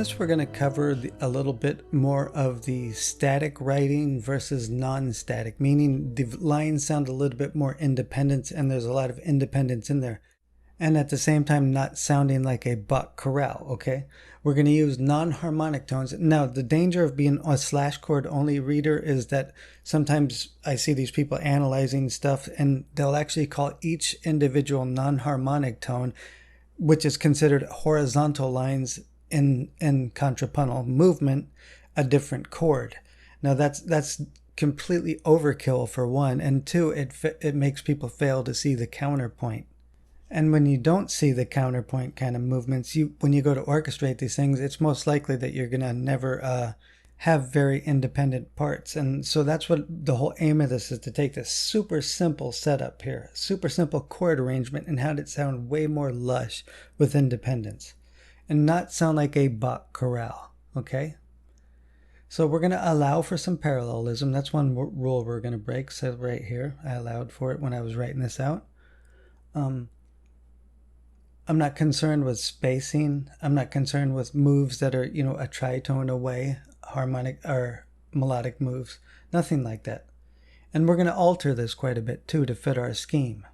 this we're going to cover a little bit more of the static writing versus non-static, meaning the lines sound a little bit more independent and there's a lot of independence in there. And at the same time not sounding like a Bach chorale, okay? We're going to use non-harmonic tones. Now, the danger of being a slash chord only reader is that sometimes I see these people analyzing stuff and they'll actually call each individual non-harmonic tone, which is considered horizontal lines in contrapuntal movement, a different chord. Now that's completely overkill for one, and two, it makes people fail to see the counterpoint. And when you don't see the counterpoint kind of movements, when you go to orchestrate these things, it's most likely that you're going to never have very independent parts. And so that's what the whole aim of this is, to take this super simple setup here, super simple chord arrangement, and have it sound way more lush with independence and not sound like a Bach chorale, okay? So we're going to allow for some parallelism. That's one rule we're going to break. So right here, I allowed for it when I was writing this out. I'm not concerned with spacing. I'm not concerned with moves that are, a tritone away, harmonic or melodic moves. Nothing like that. And we're going to alter this quite a bit too to fit our scheme.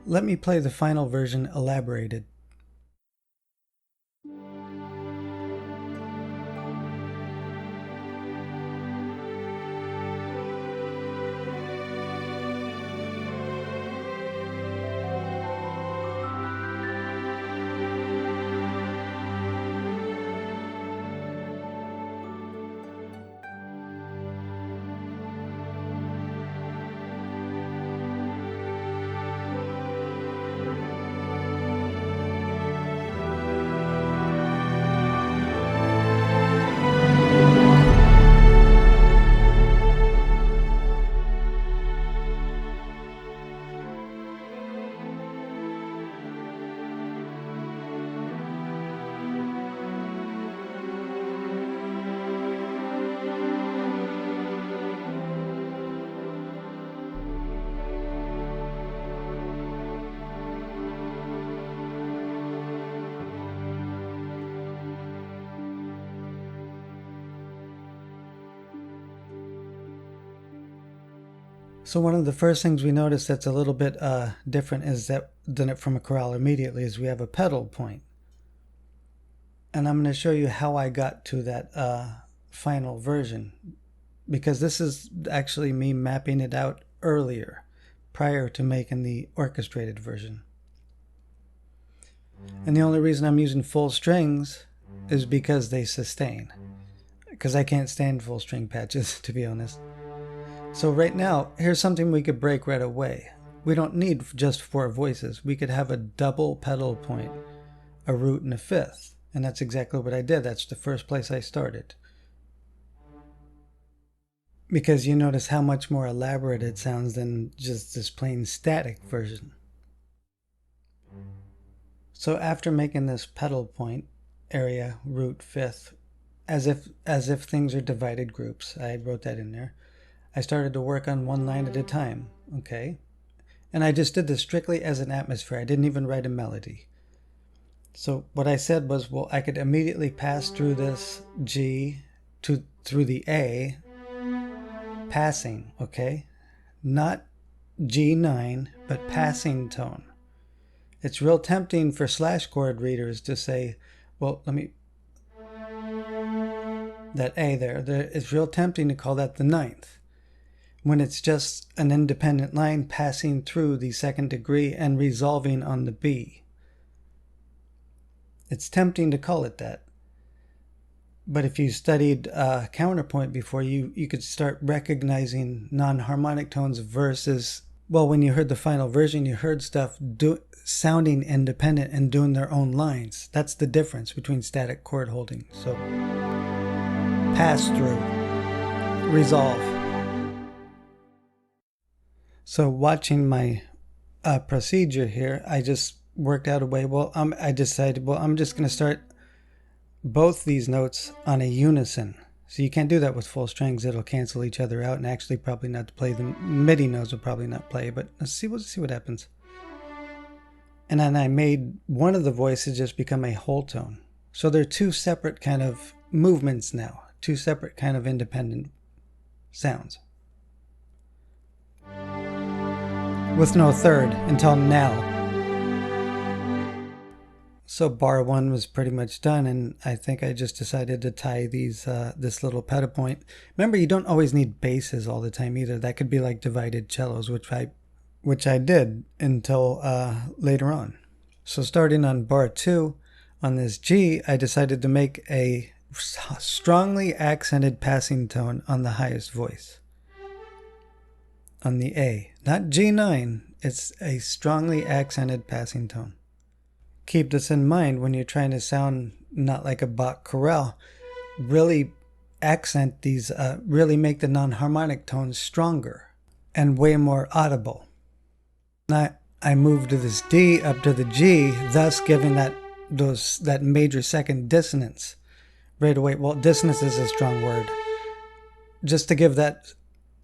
Let me play the final version elaborated. So one of the first things we notice that's a little bit different is that than it from a chorale immediately is we have a pedal point. And I'm going to show you how I got to that final version, because this is actually me mapping it out earlier, prior to making the orchestrated version. And the only reason I'm using full strings is because they sustain, because I can't stand full string patches, to be honest. So right now, here's something we could break right away. We don't need just 4 voices. We could have a double pedal point, a root and a fifth. And that's exactly what I did. That's the first place I started. Because you notice how much more elaborate it sounds than just this plain static version. So after making this pedal point area, root, fifth, as if things are divided groups, I wrote that in there. I started to work on one line at a time, okay? And I just did this strictly as an atmosphere. I didn't even write a melody. So what I said was, well, I could immediately pass through this G through the A, passing, okay? Not G9, but passing tone. It's real tempting for slash chord readers to say, well, that A there, it's real tempting to call that the ninth, when it's just an independent line passing through the second degree and resolving on the B. It's tempting to call it that. But if you studied counterpoint before, you could start recognizing non-harmonic tones versus, well, when you heard the final version, you heard stuff sounding independent and doing their own lines. That's the difference between static chord holding. So pass through, resolve. So watching my procedure here, I just worked out a way. Well, I decided, well, I'm just going to start both these notes on a unison. So you can't do that with full strings. It'll cancel each other out and actually probably not play. The MIDI notes will probably not play, but let's see what happens. And then I made one of the voices just become a whole tone. So they're two separate kind of movements now, two separate kind of independent sounds. With no third until now. So bar one was pretty much done, and I think I just decided to tie these this little pedal point. Remember, you don't always need basses all the time either. That could be like divided cellos, which I did until later on. So starting on bar 2, on this G, I decided to make a strongly accented passing tone on the highest voice. On the A, not G9, it's a strongly accented passing tone. Keep this in mind when you're trying to sound not like a Bach chorale. Really accent these, really make the non-harmonic tones stronger and way more audible. Now I moved to this D up to the G, thus giving that major second dissonance right away. Well, dissonance is a strong word. Just to give that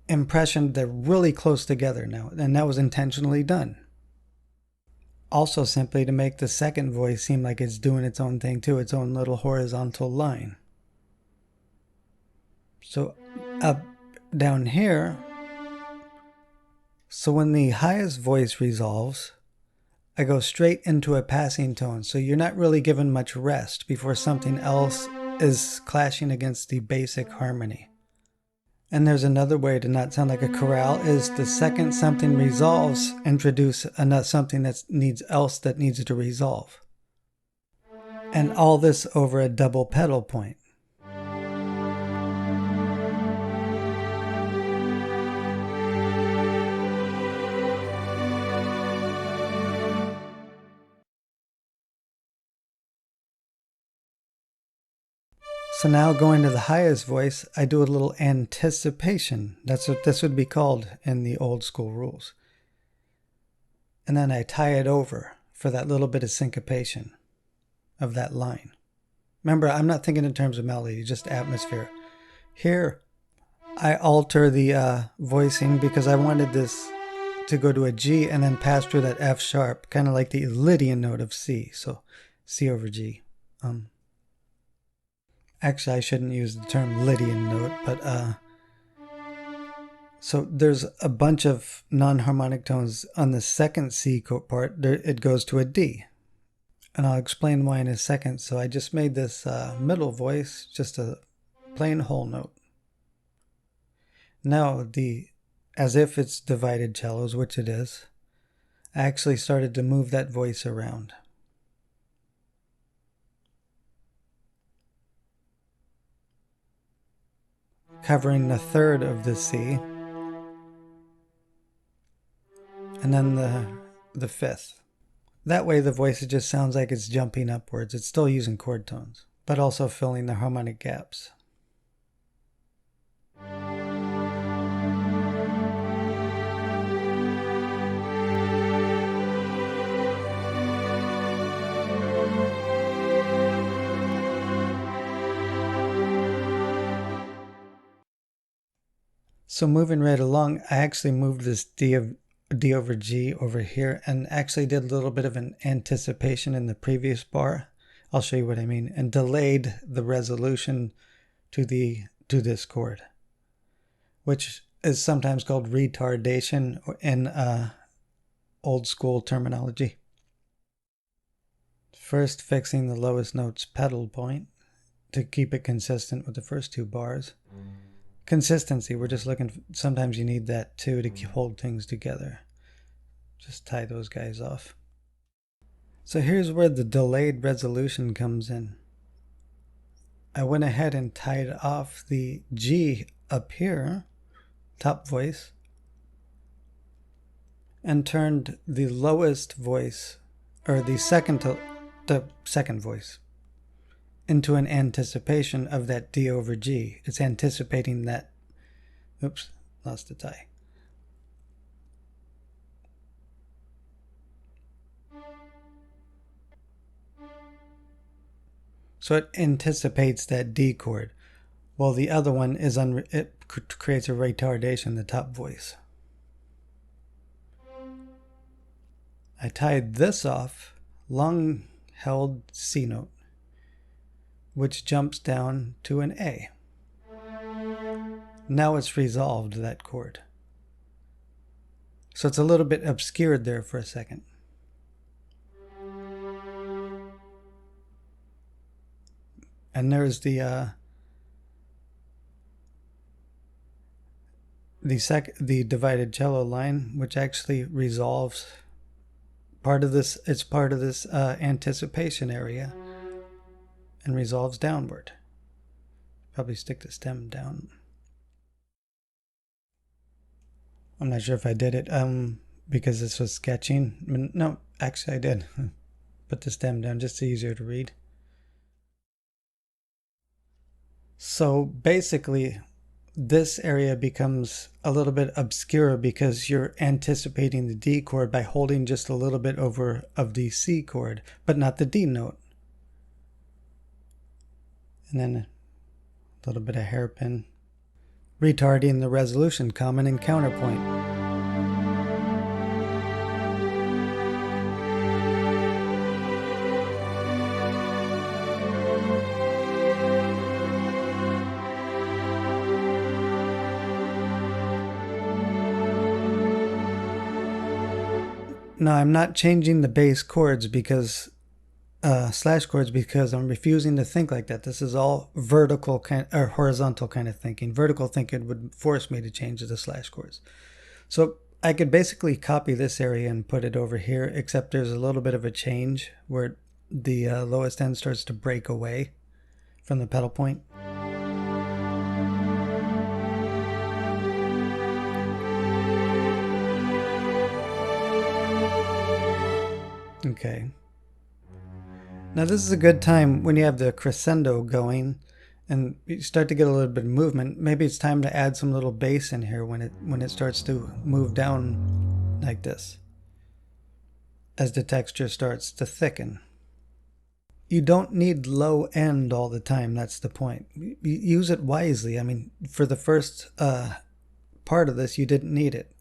impression they're really close together now, and that was intentionally done. Also simply to make the second voice seem like it's doing its own thing too, its own little horizontal line. So up down here, so when the highest voice resolves, I go straight into a passing tone. So you're not really given much rest before something else is clashing against the basic harmony. And there's another way to not sound like a chorale, is the second something resolves, introduce something that needs to resolve. And all this over a double pedal point. So now going to the highest voice, I do a little anticipation. That's what this would be called in the old school rules. And then I tie it over for that little bit of syncopation of that line. Remember, I'm not thinking in terms of melody, just atmosphere. Here, I alter the voicing because I wanted this to go to a G and then pass through that F sharp, kind of like the Lydian note of C. So C over G. Actually, I shouldn't use the term Lydian note, but so there's a bunch of non-harmonic tones on the second C part. It goes to a D, and I'll explain why in a second. So I just made this middle voice just a plain whole note. Now as if it's divided cellos, which it is, I actually started to move that voice around. Covering the third of the C, and then the fifth. That way the voice just sounds like it's jumping upwards. It's still using chord tones, but also filling the harmonic gaps. So moving right along, I actually moved this D over G over here and actually did a little bit of an anticipation in the previous bar. I'll show you what I mean. And delayed the resolution to this chord, which is sometimes called retardation in old school terminology. First, fixing the lowest note's pedal point to keep it consistent with the first two bars. Consistency, we're just looking, sometimes you need that too to hold things together. Just tie those guys off. So here's where the delayed resolution comes in. I went ahead and tied off the G up here, top voice, and turned the lowest voice, or the second voice, into an anticipation of that D over G. It's anticipating that, oops, lost the tie. So it anticipates that D chord, while the other one is it creates a retardation, the top voice. I tied this off, long held C note, which jumps down to an A. Now it's resolved, that chord. So it's a little bit obscured there for a second. And there's the divided cello line, which actually resolves part of this. It's part of this anticipation area and resolves downward. Probably stick the stem down. I'm not sure if I did it because this was sketching. No, actually I did. Put the stem down, just easier to read. So basically, this area becomes a little bit obscure because you're anticipating the D chord by holding just a little bit over of the C chord, but not the D note. And then a little bit of hairpin, retarding the resolution, common and counterpoint. No, I'm not changing the bass chords because slash chords because I'm refusing to think like that. This is all vertical or horizontal kind of thinking. Vertical thinking would force me to change the slash chords. So I could basically copy this area and put it over here, except there's a little bit of a change where the lowest end starts to break away from the pedal point. Okay. Now this is a good time when you have the crescendo going and you start to get a little bit of movement. Maybe it's time to add some little bass in here when it starts to move down like this, as the texture starts to thicken. You don't need low end all the time. That's the point. Use it wisely. I mean, for the first part of this, you didn't need it.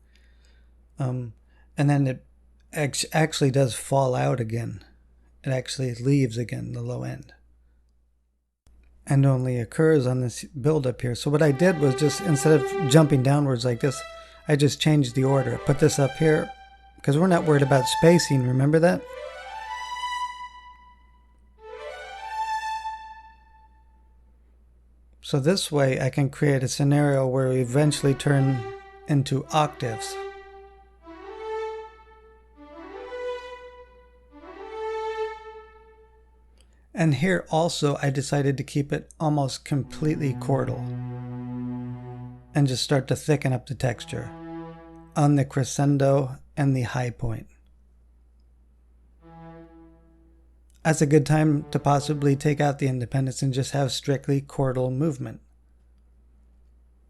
And then it actually does fall out again. It actually leaves again, the low end. And only occurs on this build-up here. So what I did was just, instead of jumping downwards like this, I just changed the order. Put this up here, because we're not worried about spacing, remember that? So this way I can create a scenario where we eventually turn into octaves. And here also I decided to keep it almost completely chordal and just start to thicken up the texture on the crescendo and the high point. That's a good time to possibly take out the independence and just have strictly chordal movement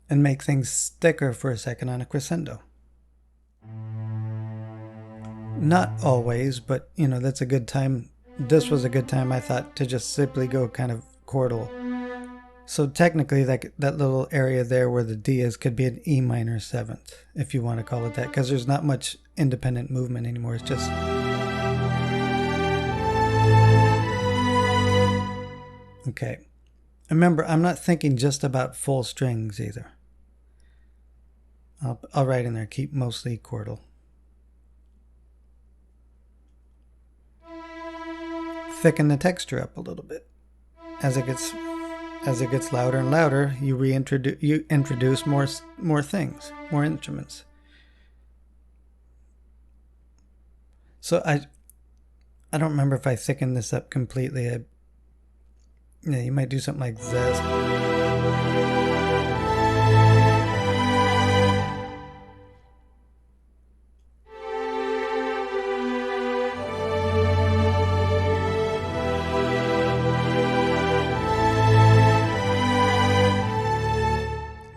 and make things thicker for a second on a crescendo. Not always, but you know, that's a good time. This was a good time, I thought, to just simply go kind of chordal. So technically that little area there where the D is could be an E minor 7th, if you want to call it that, because there's not much independent movement anymore. It's just... Okay. Remember, I'm not thinking just about full strings either. I'll write in there, keep mostly chordal. thicken the texture up a little bit. As it gets louder and louder, you introduce more things, more instruments. So I don't remember if I thickened this up completely. Yeah, you might do something like this.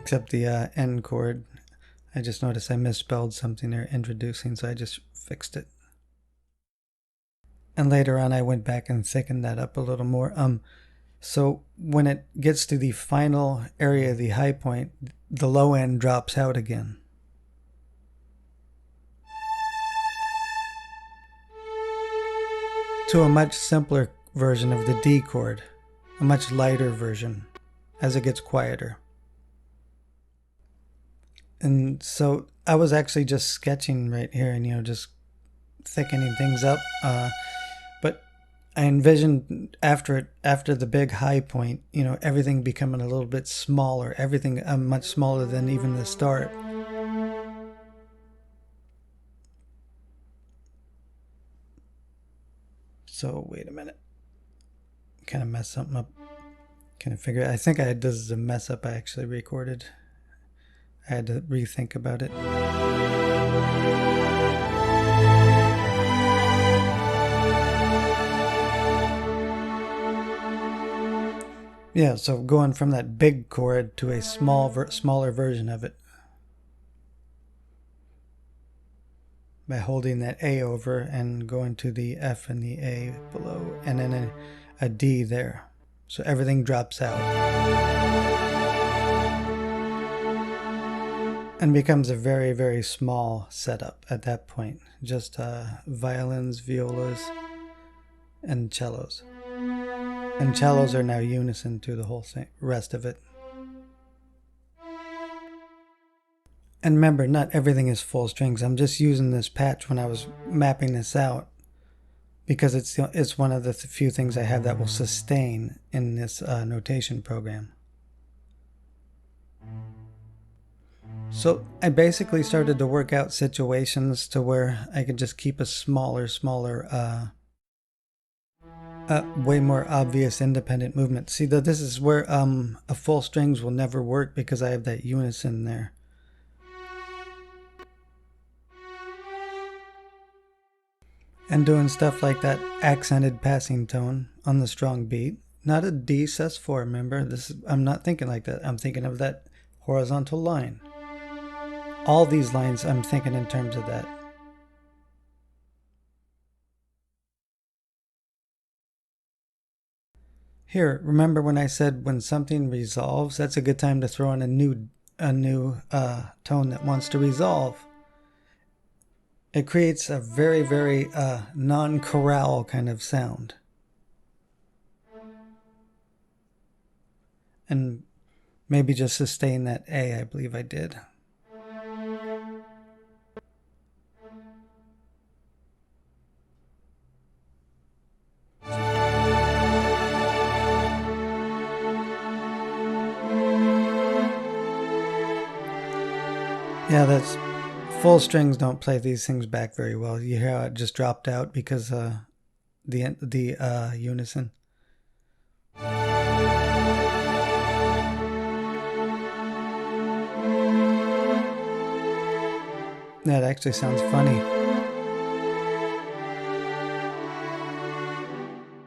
Except the end chord, I just noticed I misspelled something there, introducing, so I just fixed it. And later on I went back and thickened that up a little more. So when it gets to the final area, the high point, the low end drops out again. To a much simpler version of the D chord, a much lighter version as it gets quieter. And so I was actually just sketching right here and, just thickening things up. But I envisioned after the big high point, everything becoming a little bit smaller, everything much smaller than even the start. So wait a minute, kind of messed something up. I think this is a mess up I actually recorded. I had to rethink about it. Yeah, so going from that big chord to a smaller version of it. By holding that A over and going to the F and the A below, and then a D there. So everything drops out. And becomes a very, very small setup at that point. Just violins, violas, and cellos. And cellos are now unison to the whole thing, rest of it. And remember, not everything is full strings. I'm just using this patch when I was mapping this out because it's one of the few things I have that will sustain in this notation program. So I basically started to work out situations to where I could just keep a smaller, way more obvious independent movement. See, this is where a full strings will never work because I have that unison there. And doing stuff like that accented passing tone on the strong beat. Not a D sus4, remember? I'm not thinking like that. I'm thinking of that horizontal line. All these lines I'm thinking in terms of that. Here, remember when I said when something resolves, that's a good time to throw in a new tone that wants to resolve. It creates a very, very non-chorale kind of sound. And maybe just sustain that A, I believe I did. Yeah, that's full strings don't play these things back very well. You hear how it just dropped out because the unison. That actually sounds funny.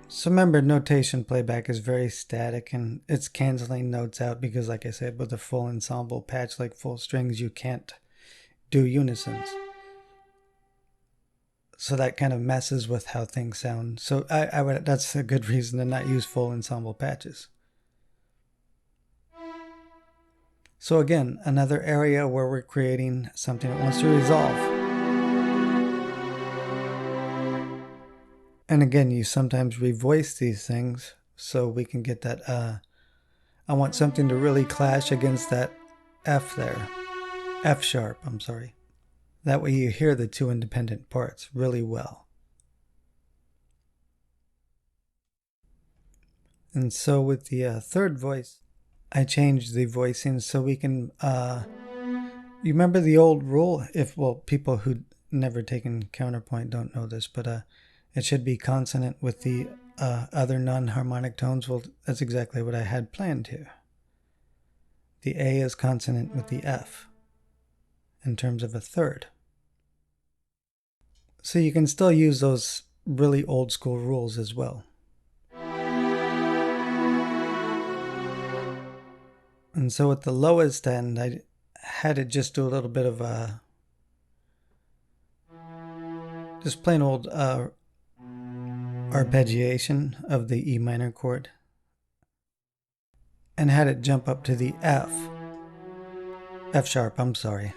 So remember, notation playback is very static and it's canceling notes out because, like I said, with a full ensemble patch like full strings, you can't do unisons. So that kind of messes with how things sound. So that's a good reason to not use full ensemble patches. So again, another area where we're creating something that wants to resolve. And again, you sometimes revoice these things so we can get that, I want something to really clash against that F there. F sharp, I'm sorry. That way you hear the two independent parts really well. And so with the third voice, I changed the voicing so we can, you remember the old rule? People who never taken counterpoint don't know this, but it should be consonant with the other non-harmonic tones. Well, that's exactly what I had planned here. The A is consonant with the F in terms of a third. So you can still use those really old school rules as well. And so at the lowest end, I had it just do a little bit of just plain old arpeggiation of the E minor chord, and had it jump up to the F sharp, I'm sorry.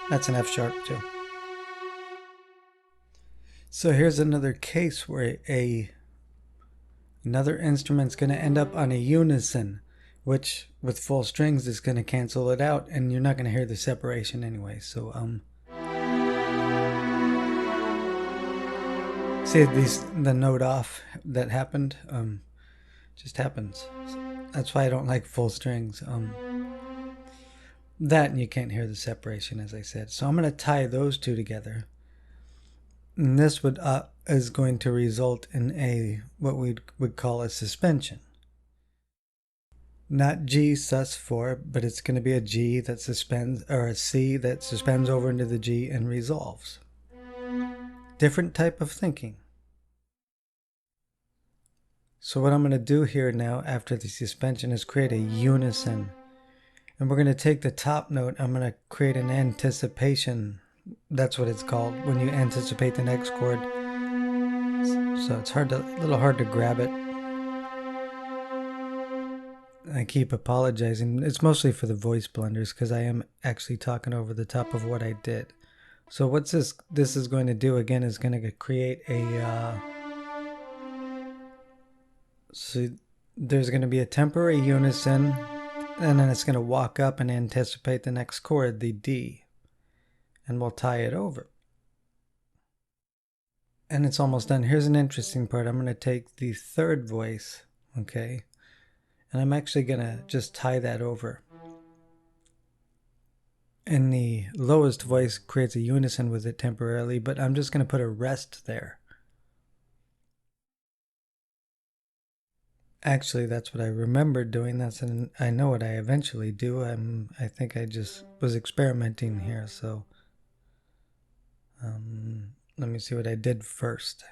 That's an F sharp too. So here's another case where another instrument's going to end up on a unison, which with full strings is going to cancel it out, and you're not going to hear the separation anyway. So see the note off that happened just happens. That's why I don't like full strings. That and you can't hear the separation, as I said. So I'm going to tie those two together. And this is going to result in what we would call a suspension. Not G sus4, but it's going to be a G that suspends, or a C that suspends over into the G and resolves. Different type of thinking. So what I'm going to do here now after the suspension is create a unison. And we're going to take the top note, I'm going to create an anticipation. That's what it's called, when you anticipate the next chord. So it's a little hard to grab it. I keep apologizing. It's mostly for the voice blunders because I am actually talking over the top of what I did. So what's this is going to do again is going to create so there's going to be a temporary unison, and then it's going to walk up and anticipate the next chord, the D, and we'll tie it over. And it's almost done. Here's an interesting part. I'm going to take the third voice, okay, and I'm actually going to just tie that over. And the lowest voice creates a unison with it temporarily, but I'm just going to put a rest there. Actually, that's what I remembered doing. I know what I eventually do. I think I just was experimenting here, so let me see what I did first.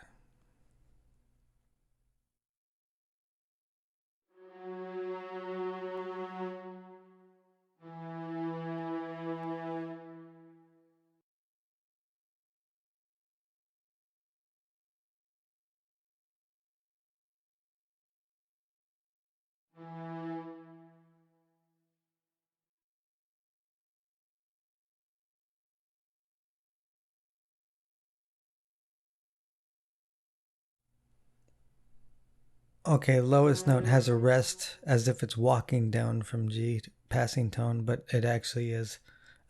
Okay, lowest note has a rest as if it's walking down from G, passing tone, but it actually is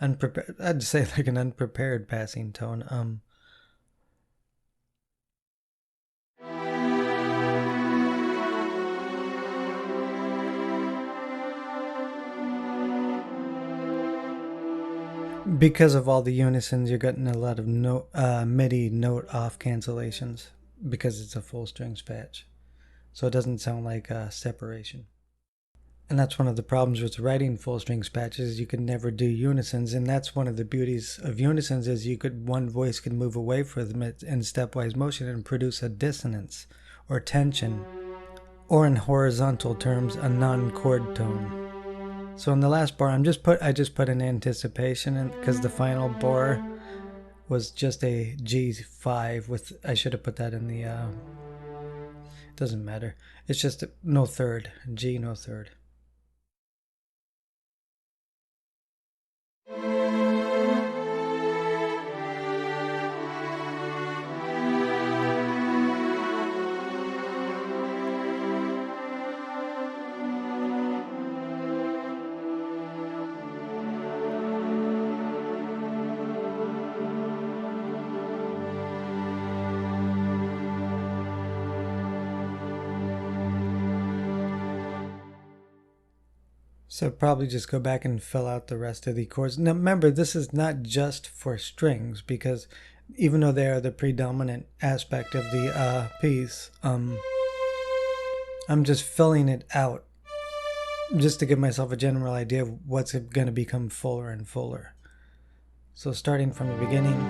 unprepared. I'd say like an unprepared passing tone. Because of all the unisons, you're getting a lot of MIDI note off cancellations because it's a full strings patch. So it doesn't sound like separation. And that's one of the problems with writing full strings patches. You can never do unisons, and that's one of the beauties of unisons is one voice can move away from them in stepwise motion and produce a dissonance or tension, or in horizontal terms, a non-chord tone. So in the last bar, I just put an anticipation in because the final bar was just a G5 with, I should have put that in the, doesn't matter. It's just no third, G, no third. So probably just go back and fill out the rest of the chords. Now remember, this is not just for strings, because even though they are the predominant aspect of the piece, I'm just filling it out just to give myself a general idea of what's going to become fuller and fuller. So starting from the beginning.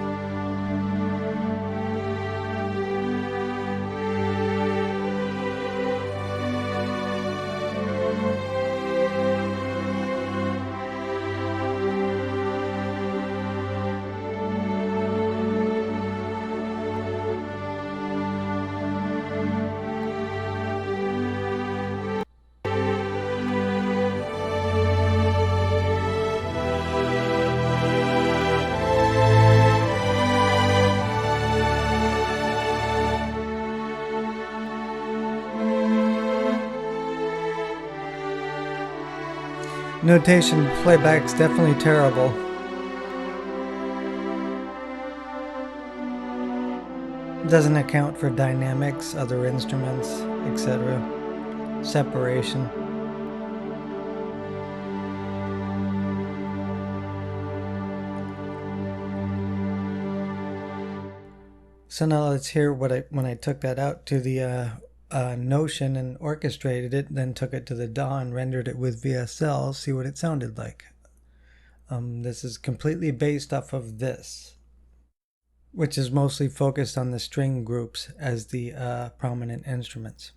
Notation playback's definitely terrible. Doesn't account for dynamics, other instruments, etc. Separation. So now let's hear what when I took that out to the Notion and orchestrated it, then took it to the DAW and rendered it with VSL, see what it sounded like. This is completely based off of this, which is mostly focused on the string groups as the prominent instruments.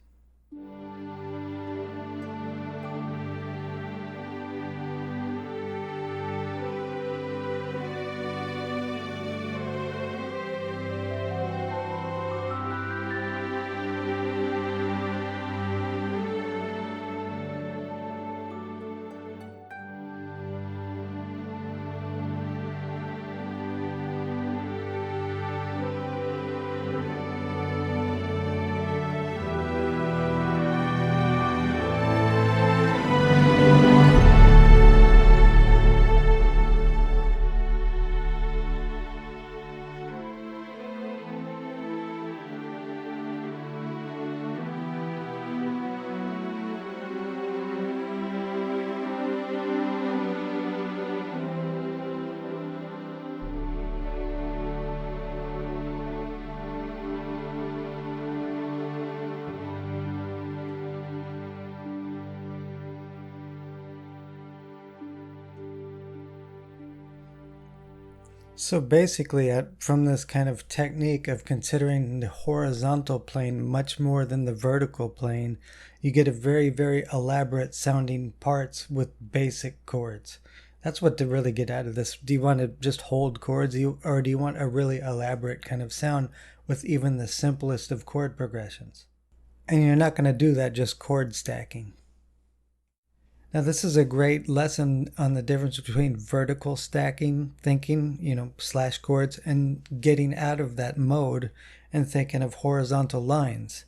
So basically, from this kind of technique of considering the horizontal plane much more than the vertical plane, you get a very, very elaborate sounding parts with basic chords. That's what to really get out of this. Do you want to just hold chords, or do you want a really elaborate kind of sound with even the simplest of chord progressions? And you're not going to do that just chord stacking. Now this is a great lesson on the difference between vertical stacking thinking, slash chords, and getting out of that mode and thinking of horizontal lines.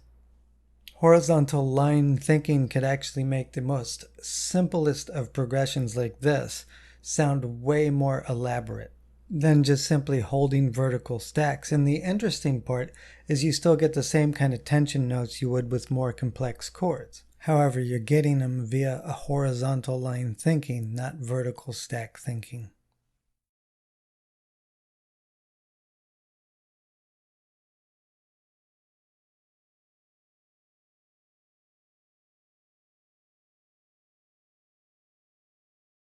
Horizontal line thinking could actually make the most simplest of progressions like this sound way more elaborate than just simply holding vertical stacks. And the interesting part is you still get the same kind of tension notes you would with more complex chords. However, you're getting them via a horizontal line thinking, not vertical stack thinking.